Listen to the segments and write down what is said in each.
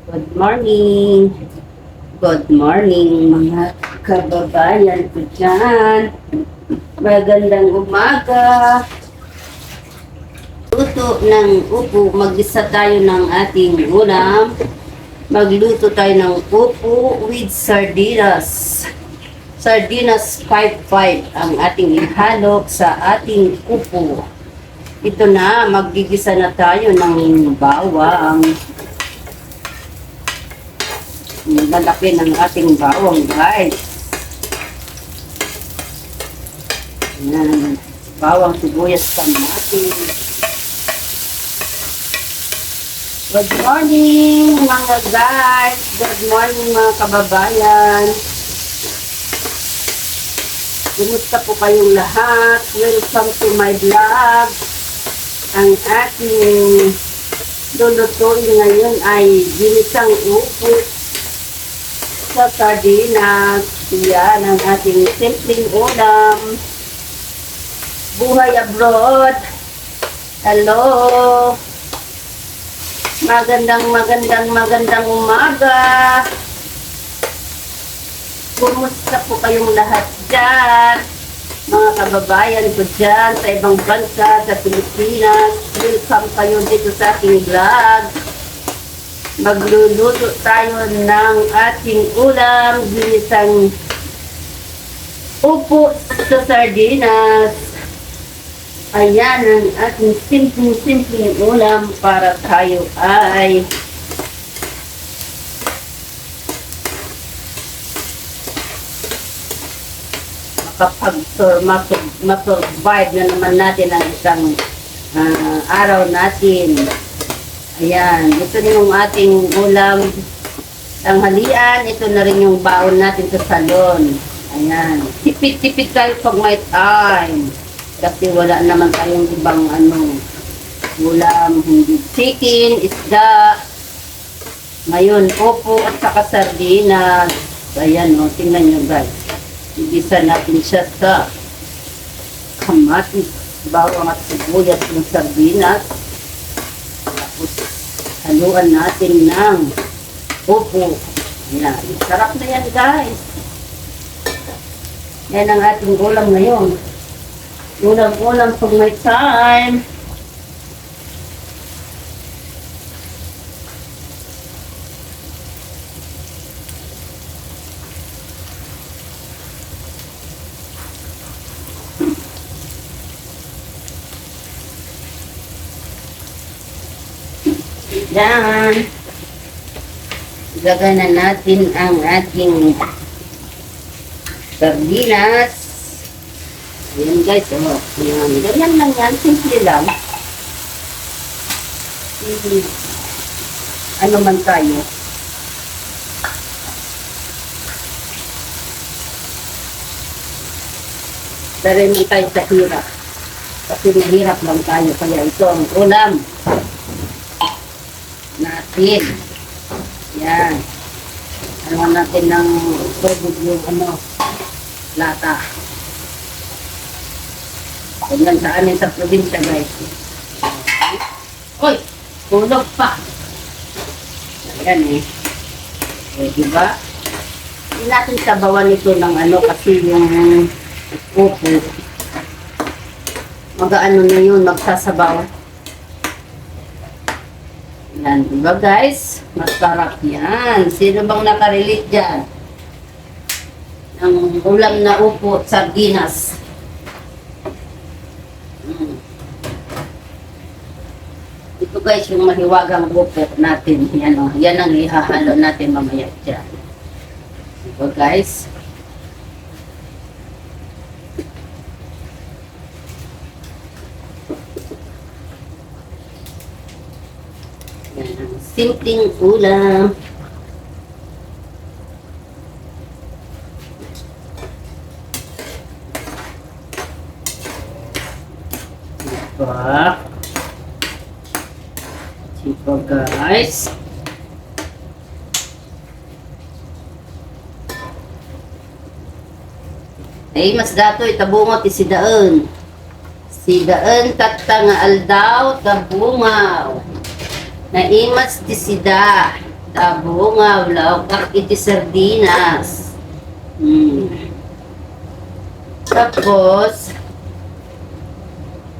Good morning. Good morning mga kababayan ko dyan. Magandang umaga. Luto ng upo. Mag-isa tayo ng ating ulam. Magluto tayo ng upo with sardinas. Sardinas 5-5 ang ating ihalo sa ating upo. Ito na, maggigisa na tayo ng bawang. Lalaki ng ating bawang, guys. Yan. Bawang, sibuyas, kamatis. Good morning, mga guys. Good morning, mga kababayan. Kumusta po kayong lahat? Welcome to my vlog. Ang ating lulutuin ngayon ay ginisang upo sa sardinas. Yan ang ating simpleng ulam. Buhay abroad. Hello. Magandang umaga. Kumusta po kayong lahat dyan? Mga kababayan ko dyan sa ibang bansa, sa Pilipinas. Welcome kayo dito sa ating vlog. Magluluto tayo ng ating ulam, ginisang upo sa sardinas. Ayan ang ating simpleng ulam para tayo ay masurvive na naman natin ang isang araw natin. Ayan, ito na yung ating ulam tanghalian. Ito na rin yung baon natin sa salon. Ayan, tipid tayo pag may time. Kasi wala naman tayong ibang ulam, hindi chicken, isda. Ngayon, opo at saka sardinas. Ayan o, tingnan nyo guys. Igisa natin siya sa kamatis, bawang at sibuyas ng sardinas. Tapos, haluan natin ng upo. Ayan. Sarap na yan, guys. Yan ang ating ulam ngayon. Ulam pag may time. Yan. Ilagay na natin ang ating sardinas. Ayan guys, Ayan. Ganyan lang yan. Simple lang. Ano man tayo. Dari man tayo sa hirap. Kasi mahirap lang tayo. Kaya ito ang ulam natin. Yan. Ano natin ng tubig yung lata. Hanggang sa amin sa probinsya, guys. Oy! Tulog pa! Ayan eh. Diba? Hindi natin sabawan ito ng kasi yung upo. Mag-ano na yun, magsasabaw. Yan, diba guys? Masarap yan. Sino bang nakarelate dyan? Ang ulam na upo, sardinas. Ito guys, yung mahiwagang upo natin. Yan o. Yan ang ihahalo natin mamaya dyan. Diba guys? Simpleng ulam. Diba? Diba guys? Ay, mas dato itabungot isidaan. Sidaan tatanga aldaw tabungaw. Naimas ti sida. tabungaw, laukak iti sardinas. Tapos,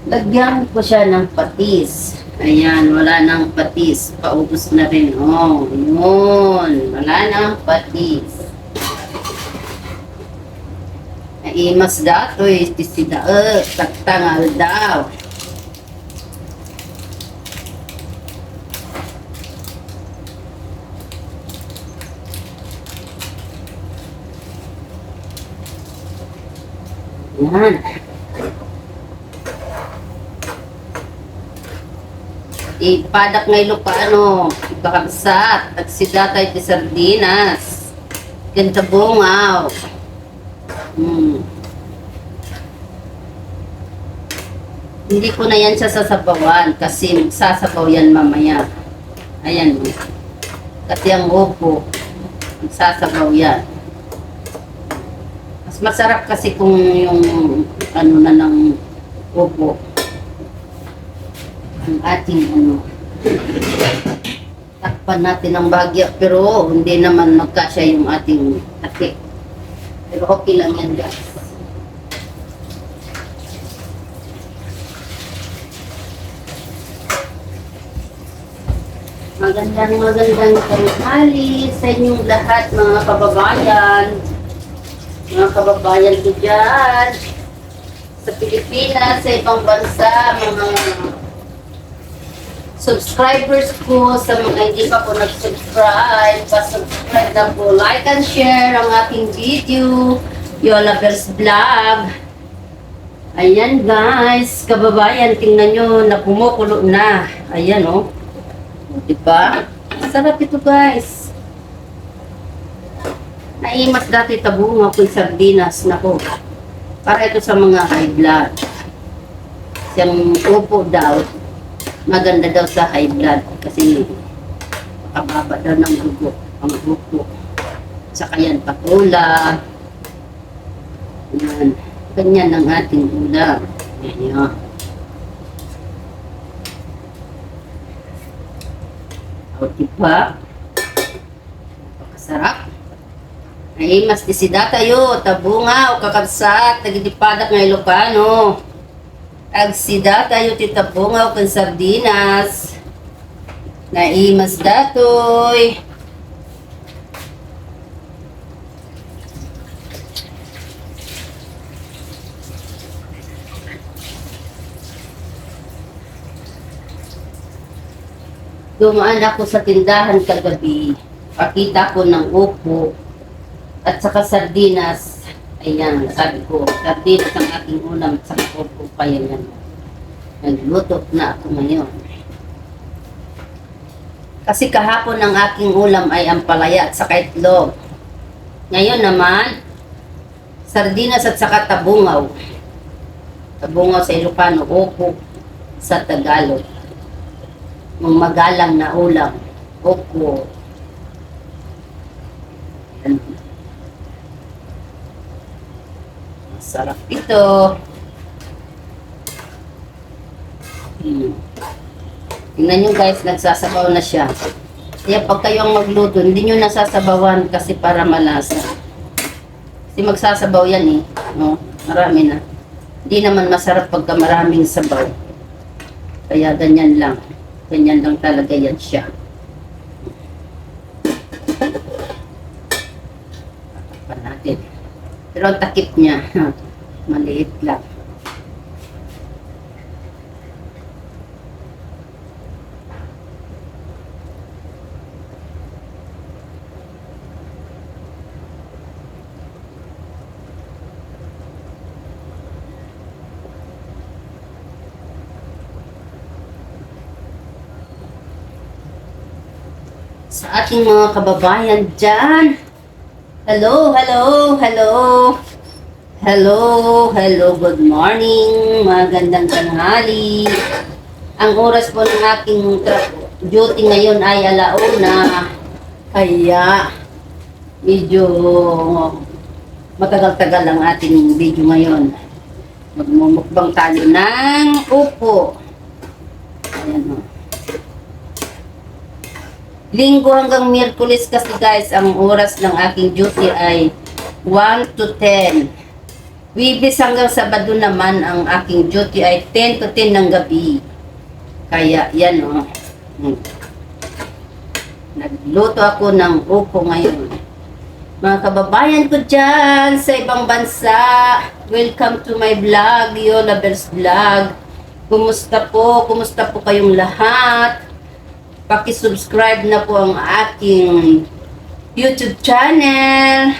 lagyan ko siya ng patis. Ayan, wala nang patis. Paubos na rin. Oh, yun. Wala nang patis. Naimas dato eh. Tisidaot. Taktangal daw. Yan. Ipadak ngay lupano, ikakabsat, at sidatay ti sardinas, ganda bungaw. Hindi ko na yan siya sasabawan kasi sasabaw yan mamaya. Ayan. Kasi ang upo, sasabaw yan. Mas masarap kasi kung yung ano na ng upo. Ang ating takpan natin ang bagya pero hindi naman magkasya yung ating ate, pero okay lang yan guys. Magandang tanghali sa inyong lahat mga kababayan ko dyan sa Pilipinas, sa ibang bansa, mga subscribers ko, sa mga hindi pa po nag-subscribe, pa-subscribe na po, like and share ang aking video, Yola Bears Vlog. Ayan guys, kababayan, tingnan nyo na kumukulo na. Ayan o. Diba? Sarap ito guys. Naimas dati tabunga ko yung sardinas na po. Para ito sa mga high blood. Siyang upo daw. Maganda daw sa high blood kasi makababa daw ng dugo ang upo. Saka yan patula. Yan. Ganyan ang ating ulam. Yan. O diba? Napakasarap. Ay, mas tisida tayo. Tabunga o kakabsat. Tagidipadak ng Ilocano. Agsida tayo titabunga o kan sardinas. Naimas datoy. Dumaan ako sa tindahan kagabi. Pakita ko ng upo at saka sardinas. Ayan, sabi ko, sardinas ang aking ulam at saka upo pa yan. Nagluto na ako ngayon. Kasi kahapon ang aking ulam ay ampalaya at saka itlog. Ngayon naman, sardinas at saka tabungaw. Tabungaw sa Ilocano, upo sa Tagalog. Yung magalang na ulam, upo. Masarap ito. Tingnan nyo guys, nagsasabaw na siya. Kaya pag kayo ang magluto, hindi nyo nasasabawan kasi para malasa. Kasi magsasabaw yan eh. No? Marami na. Hindi naman masarap pagka maraming sabaw. Kaya ganyan lang. Ganyan lang talaga yan siya. Tatakpan natin. Pero ang takip niya, maliit lang. Sa ating mga kababayan dyan. Hello, hello, hello. Hello, hello, good morning. Magandang tanghali. Ang oras po ng aking duty ngayon ay alauna. Kaya medyo matagal-tagal ang ating video ngayon. Magmumukbang tayo ng upo. Ayan o. Linggo hanggang Miyerkules kasi guys, ang oras ng aking duty ay 1 to 10. Wibis hanggang Sabado naman ang aking duty ay 10 to 10 ng gabi. Kaya yan o. Nagluto ako ng upo ngayon. Mga kababayan ko dyan sa ibang bansa, welcome to my vlog, Yola Bears Vlog. Kumusta po? Kumusta po kayong lahat? Paki-subscribe na po ang aking YouTube channel,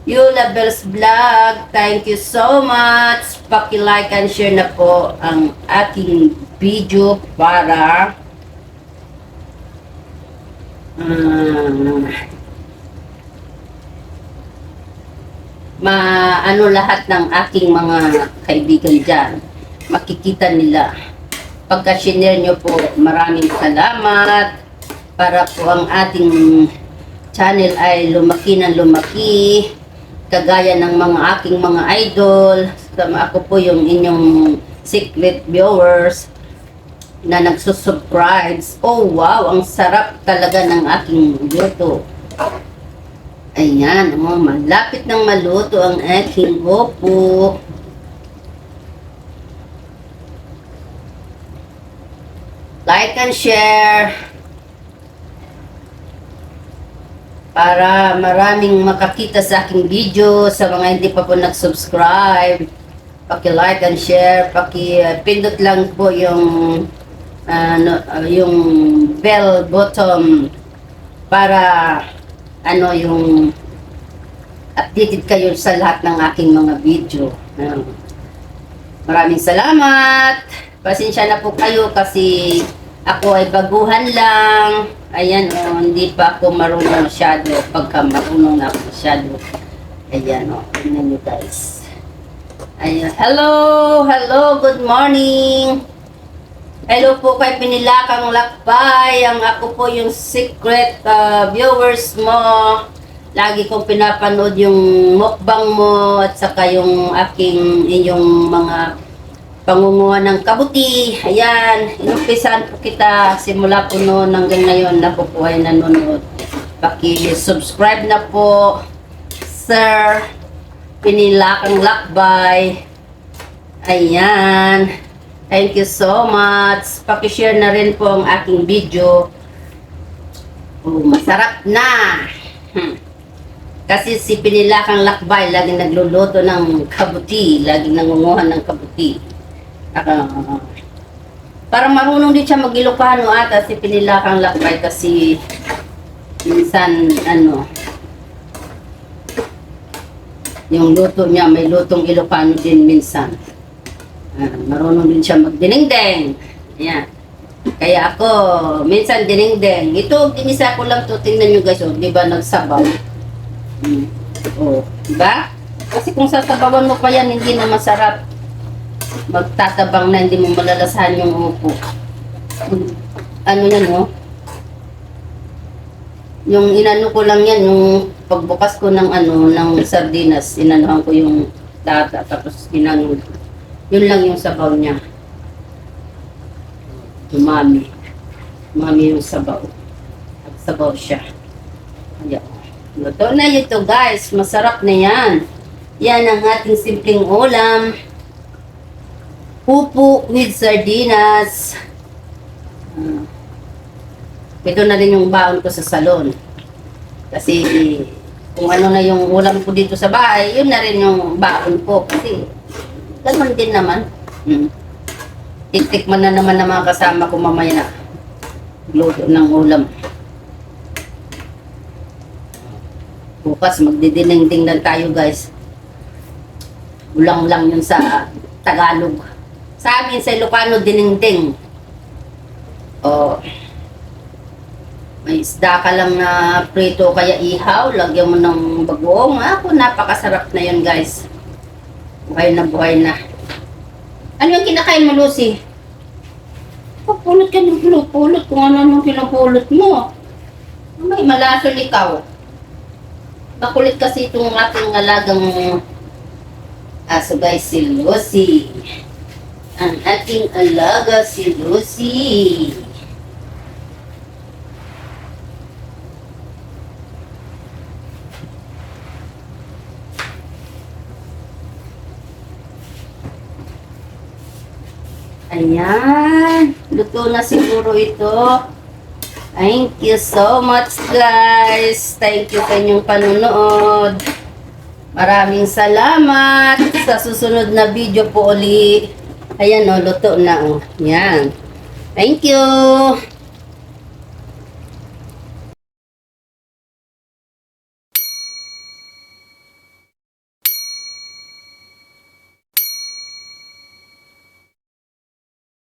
Yola Bears Vlog. Thank you so much. Paki-like and share na po ang aking video para maano lahat ng aking mga kaibigan dyan. Makikita nila. Pagka-share nyo po, maraming salamat para po ang ating channel ay lumaki ng lumaki kagaya ng mga aking mga idol. Ako po yung inyong secret viewers na nagsusubscribe. Oh wow, ang sarap talaga ng aking luto. Ayan, malapit nang maluto ang aking opo. Like and share para maraming makakita sa aking video. Sa mga hindi pa po nag-subscribe, paki-like and share, paki-pindot lang po yung yung bell button para yung updated kayo sa lahat ng aking mga video. Maraming salamat. Pasensya na po kayo kasi ako ay baguhan lang. Ayan, hindi pa ako marunong masyado. Pagka marunong na ako masyado. Ayan, tingnan nyo guys. Ayan, hello, good morning. Hello po kay Pinilakang Lakbay. Ang ako po yung secret viewers mo. Lagi kong pinapanood yung mukbang mo at saka yung inyong mga pangunguha ng kabuti. Ayan, inumpisan po kita simula po noon hanggang ngayon na po po ay nanonood. Paki-subscribe na po, Sir Pinilakang Lakbay. Ayan, thank you so much. Paki-share na rin po ang aking video. Masarap na. Kasi si Pinilakang Lakbay laging nagluluto ng kabuti, laging nangunguha ng kabuti. Parang marunong din siya mag-Ilocano ata si Pinilakang Lakbay kasi minsan yung luto niya may lutong Ilocano din minsan. Marunong din siya mag-dinengdeng. Ayan. Kaya ako minsan dinengdeng. Ito ginisa ko lang to, tingnan nyo guys, di ba nagsabaw? Di ba? Kasi kung sasabawan mo pa yan hindi na masarap. Magtatabang na hindi mo malalasahan yung upo. Yan yung inano ko lang yan, yung pagbukas ko ng ng sardinas, inanuhan ko yung lata, tapos yun lang yung sabaw niya. Umami yung sabaw. At sabaw siya. Ayan. Luto na ito guys, masarap na yan. Yan ang ating simpleng ulam. Pupu with sardinas. Ito na din yung baon ko sa salon. Kasi kung ano na yung ulam ko dito sa bahay, yun na rin yung baon ko. Kasi ganun din naman. Tiktikman na naman ng mga kasama ko mamaya na luto ng ulam. Bukas magdidinengding lang tayo guys. Ulang lang yun sa Tagalog. Sa amin sa Ilocano, dinengdeng. May isda ka lang na prito kaya ihaw, lagyan mo ng bagoong. Napakasarap na yun guys. Buhay na buhay na. Ano yung kinakain mo, Lucy? Pupulot ka ng pinupulot kung ano yung pinupulot mo. May malasol ikaw. Makulit kasi itong ating alagang aso guys, si Lucy. Ang ating alaga si Lucy. Ayan. Luto na siguro ito. Thank you so much, guys. Thank you sa inyong panunood. Maraming salamat. Sa susunod na video po uli. Ayan o, luto na o. Ayan. Thank you.